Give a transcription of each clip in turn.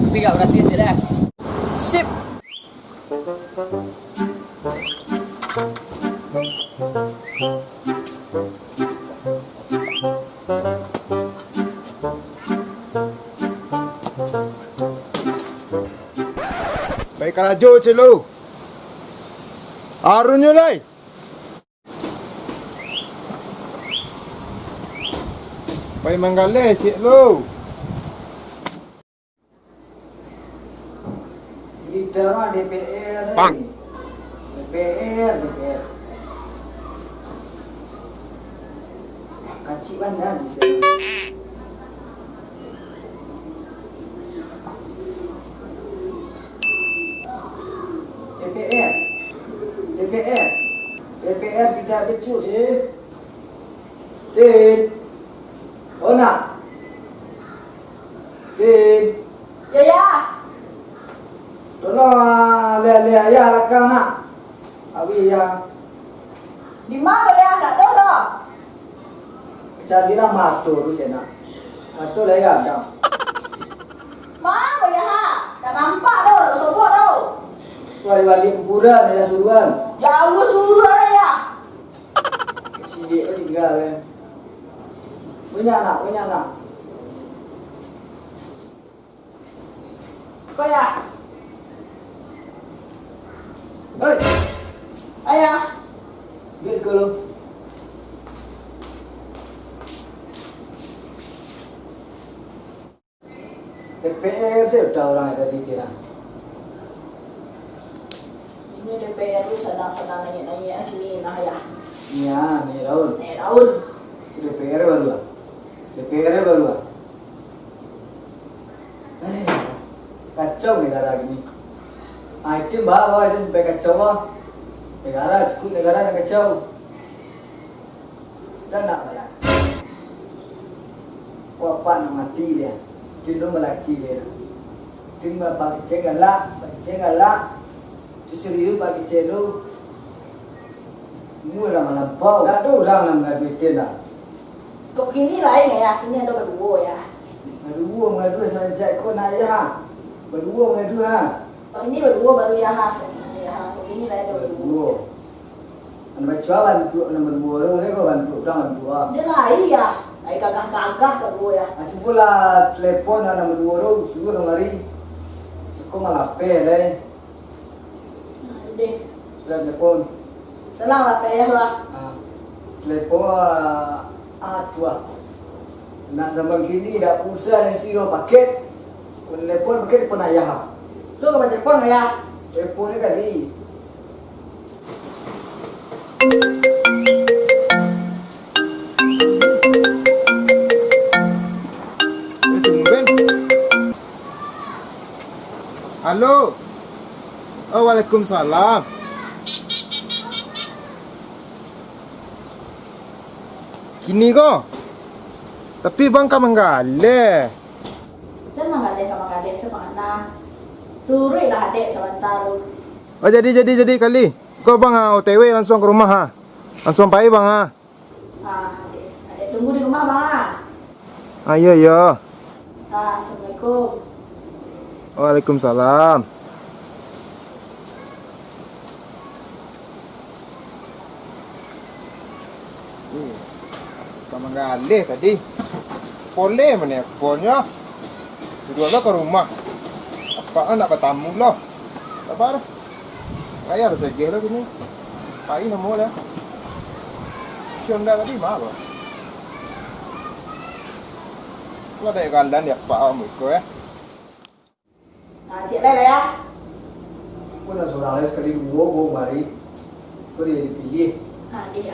Tapi gak berhasil sih dah. Sip. Baik karajo celo. Arunyo lai. Baik manggale sik lo. Leader DPR. Bang. DPR. Kacik mana di sana? DPR tidak becus Tin. Ona. Tin. Ya. Tolong lihat ayah lakang nak. Abi ya. Di mana ya? Tak tahu dah. Carilah matur tu saya nak. Matur lah ya dah. Mana ya ha? Tak nampak dah, tak sobok dah. Wali-wali kuburan ada suruhan. Jauh suruh dah ya. Sidik tu tinggal kan. Punya nak. Kau ya? Hei, Ayah. pergi sekolah. DPR sudah orang yang tadi kira. Ini DPR tu sedang nanya kini nah ya. Iya, ni Raul. Raul. DPR baru. DPR baru. Kacau negara ini. Item bawa aja sampai kacau lah. Negara cukup negara yang kacau. Dan nak bayar. Wapan mati dia. Tidur melaki dia. Tidur pakai cenggalak. Susuriu pakai celu. Mula melampau. Dah tu orang nak bikin dah. Kok kini lain ya? Kini ada berdua ya. Berdua saja kau nak ya. Berdua. Oh ini berdua baru ya ha. Ya, ini lain ada berdua. Anak cuba bantu, anak berdua orang kau bantu, orang bantu ah. Dia lain ya. Lain gagah berdua ya. Aku pula telepon anak berdua orang, suruh kemari. Aku malah pay deh. Deh. Sudah telepon. Selang lah payah lah. Telepon tua. Nak zaman kini dah pulsa yang siro paket. Telepon paket pun ayah. Lu ke telepon nggak ya? Telepon ni kali. Tumben. Halo. Oh, waalaikumsalam. Kini kok. Tapi bang ka manggale. Jangan manggale semangat. Turun lah adek sebentar lu. Oh jadi kali. Kau bang OTW langsung ke rumah ha. Langsung pai bang ha. Adek tunggu di rumah bang. Ayo yo. Assalamualaikum. Waalaikumsalam. Ka manggale tadi. Pole mana polnya. Sudah ke rumah. Apaan nak bertamu lah. Sabar. Raya ada segera lah gini. Pai namo lah. Cionda tadi apa? Lo ada galan ya Pak Om Iko ya. Cik lah ya. Aku nak seorang lain sekali dua bawa mari. Kau dia dipilih. Dia.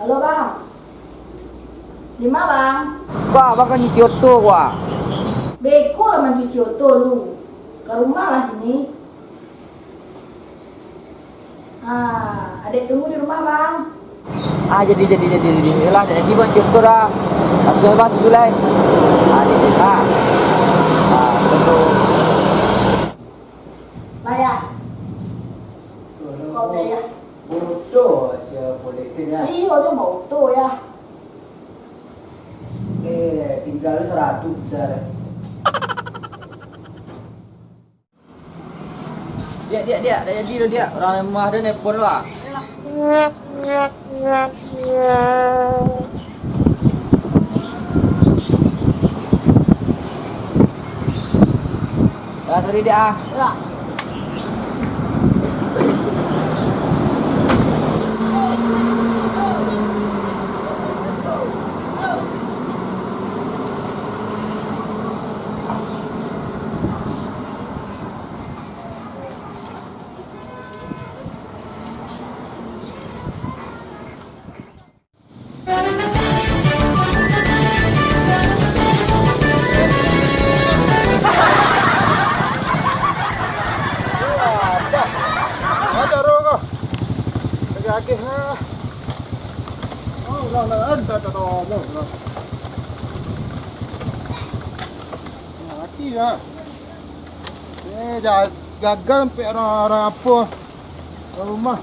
Halo bang. Lima bang. Wah, bakal nyuci oto wah. Beko lah mencuci oto lu. Ke rumah lah sini. Adek tunggu di rumah bang. Jadi. Yalah, jadi bang nyuci oto dah. Langsung bas dulu lah. Jadi lah. Betul. Lah ya. Kau dah ya. Bodoh aja boleh kena. Iya, dia mau oto ya. Tinggal tinggal 100 besar. Dia, dah jadi dah dia. Orang rumah dia nelpon lu ah. Dah sorry dia ah. Lah. Ajar kau. Lagi lah. Oh, lah, entah tahu. Mati lah. Gagal sampai orang apa orang rumah.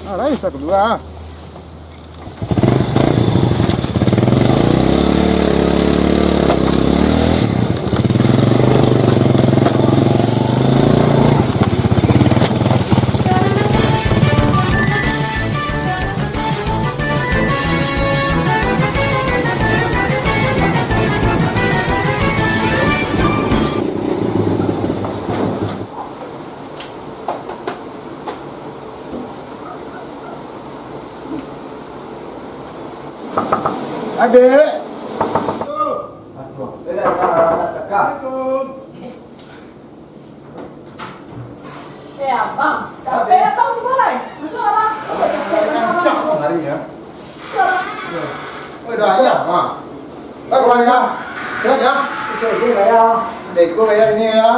Lain satu dua. Adik. Aduh, dah sakar. Abang. Capek abang ni boleh. Masuk abang. Kencang hari ya. Masuk. Oi dah ya. Ha. Tak kau ya. Siap ya. Saya ya. Dek kau ya ini ya.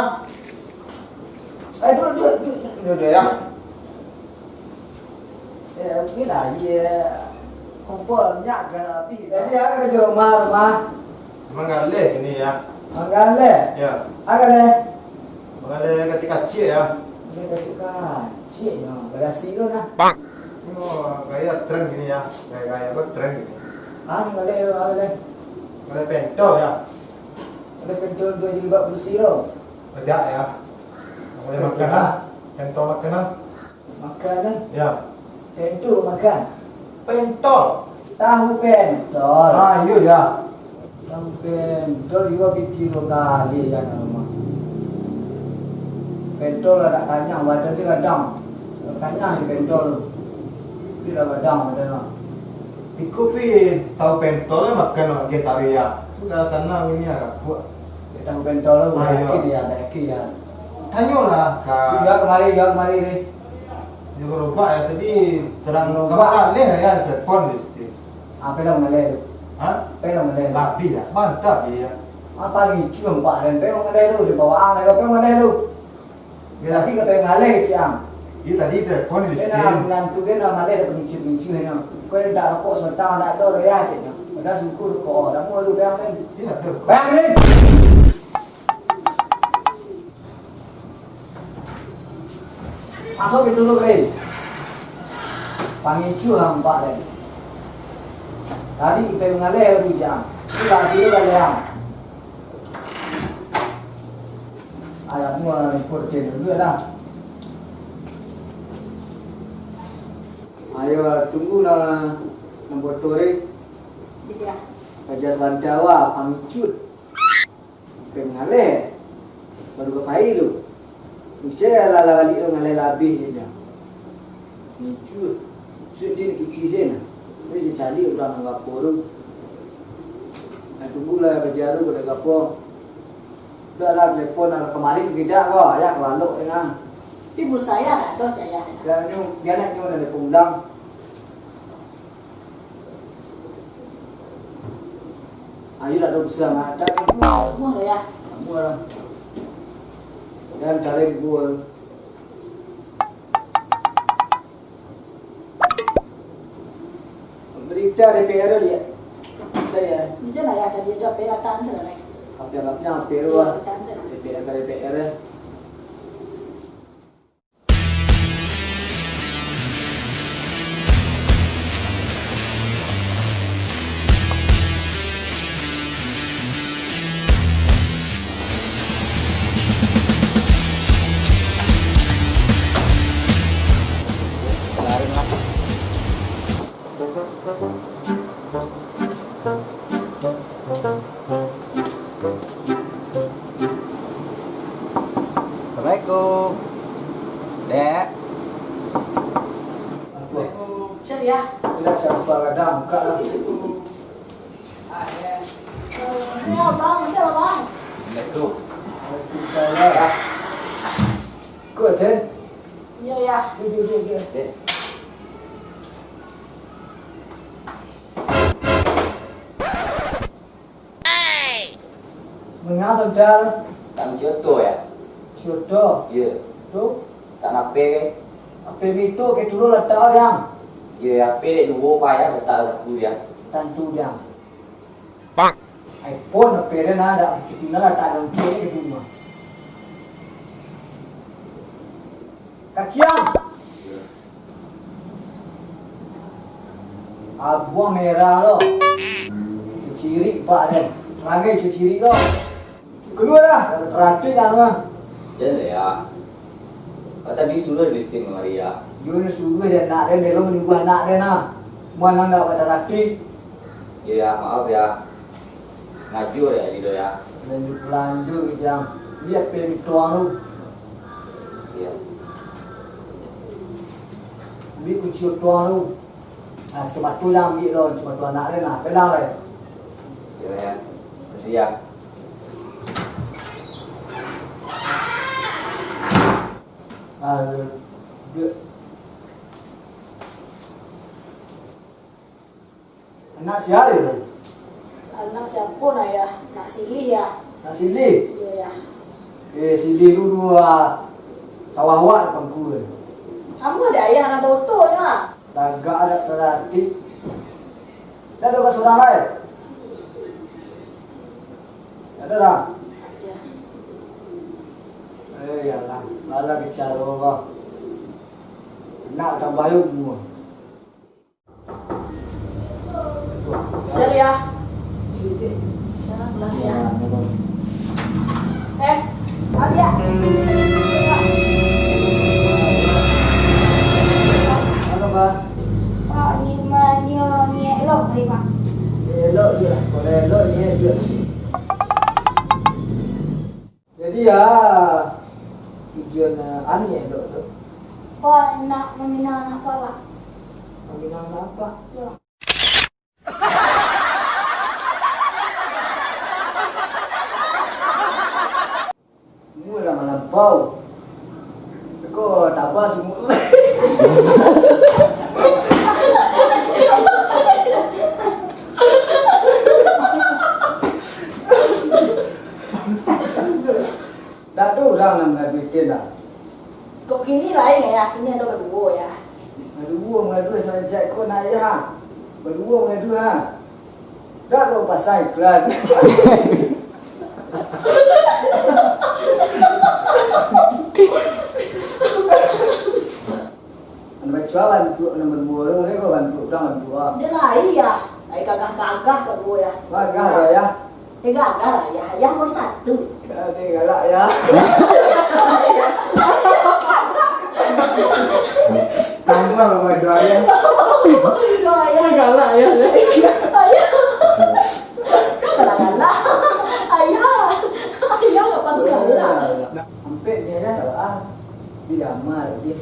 Duduk. Ini dia ya. Ini lah dia. Kumpul banyak ke api. Jadi ada kerja rumah. Mengalir ini ya. Manggale. Ya. Ada le. Mengalir kecil-kecil ya. Ini kecil ya. Berasi lu nah. Oh, gaya tren gini ya. Gaya kau tren gini. Manggale lu ada le. Mengalir pentol ya. Ada pentol 2 jilbab bersih lu. Bedak ya. Mengalir makanan. Pentol makanan. Makanan. Ya. Pentol makan. Pentol. Tahu pentol. Ah, iya ya. Tahu pentol juga bikin lo kali ya nama. Pentol ada kanyang, badan sih kadang. Kanyang di pentol. Tidak kadang ada lah. Iku pi tahu pentol makan lagi tahu ya. Sudah sana ini agak buat. Tahu pentol lu Ayo. lagi dia, lagi ya. Tanyalah Juga kak. kemari ni. Juga lupa ya tadi sedang Lupa. kamu kali ya telepon di situ. Apa yang malay? Hah? Apa yang malay? Labi ya, mantap ya. Apa ni cium pak dan apa yang malay lu di bawah ang, apa yang malay lu? Ya, Tapi kata yang malay ciam. ya tadi telepon di situ. Dia nanti dia nak malay dapat cium-cium ni. Kau yang tak rokok serta tak ada ya cik. Ada suku rokok, dah mau lu bayang ni. Tidak ada. Bayang ni. Masuk pintu dulu guys. Panggil curang pak ni. Tadi kita mengalir tu jam. Itu lagi tu yang. Ayah semua report dia dulu lah. Ayo tunggu lah nombor tori. Dia. Kerja sebantawa panggil cut. Kita mengalir. Baru ke pai tu. Mesti lah balik tu mengalir lebih je. Cut. Sudah kecil sana. Mesti cari orang anggap korup. Tunggulah kerja tu pada kapo. Dah lah telepon nak kemarin tidak kau, ya kelaluk dengan. Ibu saya tak ada saya. Dan ni dia nak nyu dari pundang. Ayo dah duduk sama ada Semua dah ya. semua lah. Dan cari buat. Berita DPR lihat. Saya Ni je lah ya jadi job peratan sana ni. apa perwa Peratan sana. DPR. ya. Tidak siapa kadang buka lah. Ini abang, siapa bang? Itu. Saya. Good, Den. Iya ya. Duduk. Mengapa saudara? Tak contoh ya. Jodoh. Ya. Tu. Tak nape. Apa itu ke dulu letak orang. Ya, apa dek dua payah letak satu dia. Tentu dia. iPhone apa dia nak ada. Cukup nak letak dalam cek ke rumah. Kakiam. Abuang merah lo. Cuci rik pak dan. Rangai cuci rik lo. Keluar dah. Teratur kan mah. Jadi ya. Kata dia suruh bising Maria. Dia ni suruh dia nak dia lo menunggu anak dia nak. Mana nak pada laki. Ya, maaf ya. Ngajur ya Lido ya. Lanjut jam. Lihat pen tuang lu. Iya. Ambil kunci tuang lu. Ah, cuma tu yang ambil lo, cuma tu anak dia nak. Pelang le. Ya ya. Kasih ya. Ah, dia. Anak siapa dia? Anak siapa nak ya? Nak silih ya? Nak silih. Iya ya. Silih dulu sawah awak depan ku. Kamu ada ayah anak botolnya? Lagak ada terhati. Dah ada seorang lain. Ada dah. Ya. Yalah, lala bicara kau. Nak tambah ilmu. Siap ya? Sini. Siap kelas ya. Ya. Abi ya. Halo, Pak. Pak, ni mana ni elok ni Pak? Elok je lah. Kalau elok ni je. Jadi ya, tujuan Ani elok tu. Pak nak meminang anak Pak. Minang apa? Ya. Mula melampau. Kau tak apa semua. Dah tu orang nak ngabitin dah. Kok kini lain ya? Kini ada berdua ya. Ngadu sama cek kau nak ya. Berdua ngadu ha. Dah kau pasang iklan. Baca bantu nombor dua orang ni kau bantu orang dua. Dia lain ya. Lain gagah-gagah berdua ya. Gagah lah ya. Gagah lah ya. Yang nomor satu. Ada galak ya. Tambah baca ya. Ayah Galak ya. ayah. Galak-galak. Ayah. Ayah nggak panggil galak. Hampir ni ya lah. Dia amal dia.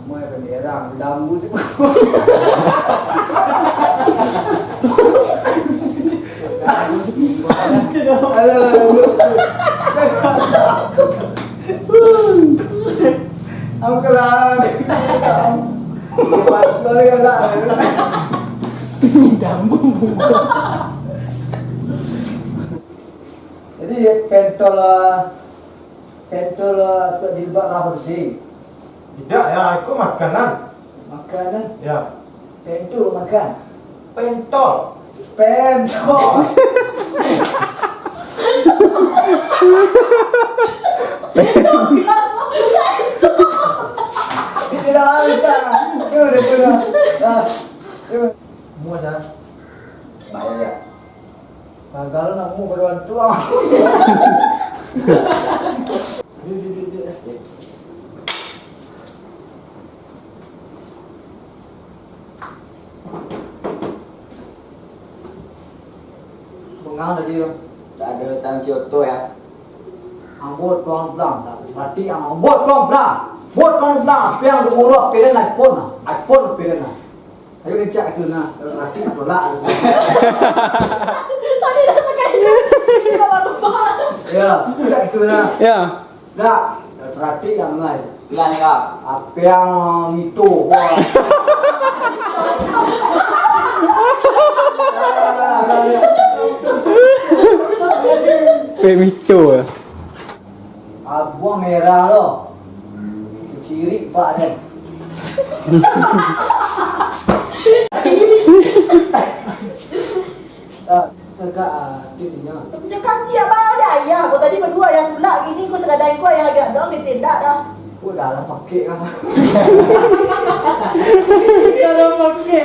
Amal penderang lambu tu. Aku kelar. Boleh galak. Jadi pentol tu jilbab apa bersih? Tidak ya, itu makanan. Makanan Ya, pentol makan. pentol. Pentol. Tidak ada. Sudah. Mua dah. Semayang ya. Gagal nak mu berwan tua. Bunga tadi tu. Tak ada tang contoh ya. Ambot pelang-pelang tak berarti yang ambot pelang-pelang. Bot mana pula? Piang tu murah, pilih iPhone lah. iPhone pilih lah. Ayo kencak tu nak. Kalau nanti tolak. Tadi dah tekan itu. Kalau lupa. Ya, kencak tu nak. Ya. Tak, terhati yang lain. Lain kah? Apa yang itu? Wah. Pemito. Buang merah lo. Ciri pak kan. Sedap dia. Cakap siap dah ya. Kau tadi berdua yang pula gini kau sekadar kau yang agak dong dia tindak dah. Oh dah lah pakai lah. Kalau pakai